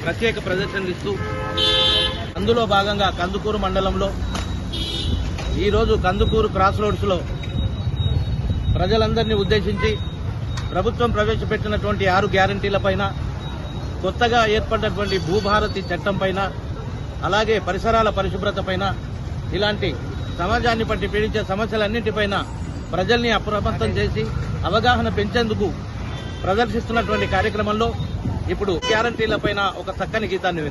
ప్రత్యేక ప్రదర్శనలు ఇస్తూ అందులో భాగంగా కందుకూరు మండలంలో ఈరోజు కందుకూరు క్రాస్ రోడ్స్లో ప్రజలందరినీ ఉద్దేశించి ప్రభుత్వం ప్రవేశపెట్టినటువంటి 6 గ్యారంటీలపైన, కొత్తగా ఏర్పడినటువంటి భూభారతి చట్టం పైన, అలాగే పరిసరాల పరిశుభ్రత పైన, ఇలాంటి సమాజాన్ని పట్టి పీడించే సమస్యలన్నింటిపైన ప్రజల్ని అప్రమత్తం చేసి అవగాహన పెంచేందుకు ప్రదర్శిస్తున్నటువంటి కార్యక్రమంలో ఇప్పుడు గ్యారంటీలపైన ఒక చక్కని గీతాన్ని